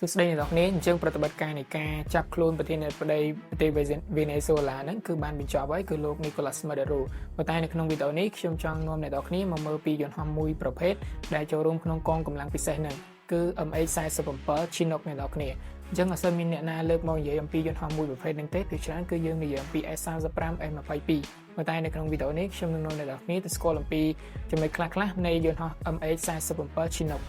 សួស្តីអ្នកនរគ្នាអញ្ចឹងប្រតិបត្តិការនៃការចាប់ខ្លួនប្រធានាធិបតីប្រទេសវេណេស៊ុយអេឡាហ្នឹងគឺបានបញ្ចប់ហើយគឺលោក Nicolas Maduro ប៉ុន្តែនៅក្នុងវីដេអូនេះខ្ញុំចង់នាំអ្នកនរគ្នាមកមើលពីយន្តហោះមួយប្រភេទដែលចូលរួមក្នុងកងកម្លាំងពិសេសហ្នឹងគឺ MH47 Chinook អ្នកនរគ្នាអញ្ចឹងអត់សូវមានអ្នកណាលើកមកនិយាយអំពីយន្តហោះមួយប្រភេទហ្នឹងទេពីច្រើនគឺយើងនិយាយអំពី S35 M22 ប៉ុន្តែនៅក្នុងវីដេអូនេះខ្ញុំនឹងនាំអ្នកនរគ្នាទៅស្គាល់អំពីចំណុចខ្លះៗនៃយន្តហោះ MH47 Chinook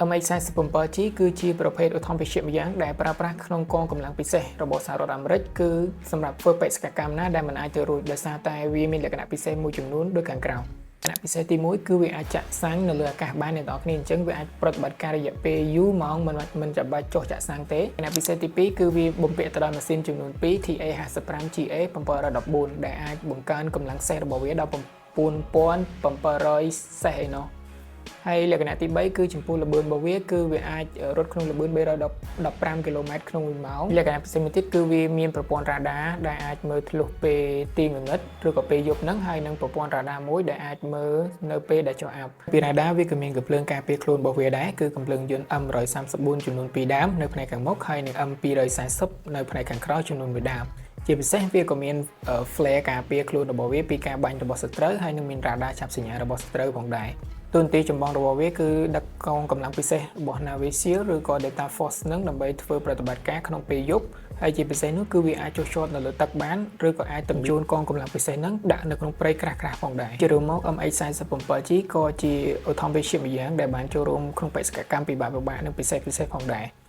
MH47G គឺជាប្រភេទឧទ្ធម្ភាគម្យ៉ាងដែលប្រើប្រាស់ក្នុងកងកម្លាំងពិសេសរបស់សហរដ្ឋអាមេរិកគឺសម្រាប់ធ្វើបេសកកម្មណាដែលមិនអាចទៅរួចដោយសារតែវាមានលក្ខណៈពិសេសមួយចំនួនដូចខាងក្រោមលក្ខណៈពិសេសទី1គឺវាអាចចាក់សាំងនៅលើអាកាសបានអ្នកនរគ្នាអញ្ចឹងវាអាចប្រតិបត្តិការរយៈពេលយូរម៉ោងមិនចាំបាច់ចុះចាក់សាំងទេលក្ខណៈពិសេសទី2គឺវាបំពាក់ទៅដោយម៉ាស៊ីនចំនួន2 TA55GA 714ដែលអាចបង្កើនកម្លាំងសេះរបស់វាដល់9700សេះឯណោះហើយលក្ខណៈទី3គឺចំពោះល្បឿនរបស់វាគឺវាអាចរត់ក្នុងល្បឿន315គីឡូម៉ែត្រក្នុង1ម៉ោងលក្ខណៈពិសេសមួយទៀតគឺវាមានប្រព័ន្ធរ៉ាដាដែលអាចមើលធ្លុះពេលទីងងឹតឬក៏ពេលយប់ហ្នឹងហើយនឹងប្រព័ន្ធរ៉ាដាមួយដែលអាចមើលនៅពេលដែលចុះអាប់ពីរ៉ាដាវាក៏មានកាភ្លើងការពារខ្លួនរបស់វាដែរគឺកាភ្លើងយន្ត M134 ចំនួន2ដើមនៅផ្នែកខាងមុខហើយនឹង M240 នៅផ្នែកខាងក្រោយចំនួន1ដើមជាពិសេសវាក៏មាន flare ការពារខ្លួនរបស់វាពីការបាញ់របស់សត្រូវហើយនឹងមានរ៉ាដាចាប់សញ្ញារបស់សត្រូវផងដែរទូនទីចម្បងរបស់វាគឺដឹកកងកម្លាំងពិសេសរបស់ Navy SEAL ឬក៏ Delta Force នឹងដើម្បីធ្វើប្រតិបត្តិការក្នុងពេលយប់ហើយជាពិសេសនោះគឺវាអាចចុះចតនៅលើទឹកបានឬក៏អាចទំជូនកងកម្លាំងពិសេសនឹងដាក់នៅក្នុងព្រៃក្រាស់ៗផងដែរជារួមមក MH47G ក៏ជាឧទ្ធម្ភាគម្យ៉ាងដែលបានចូលរួមក្នុងបេសកកម្មពិបាកៗនិងពិសេសផងដែរ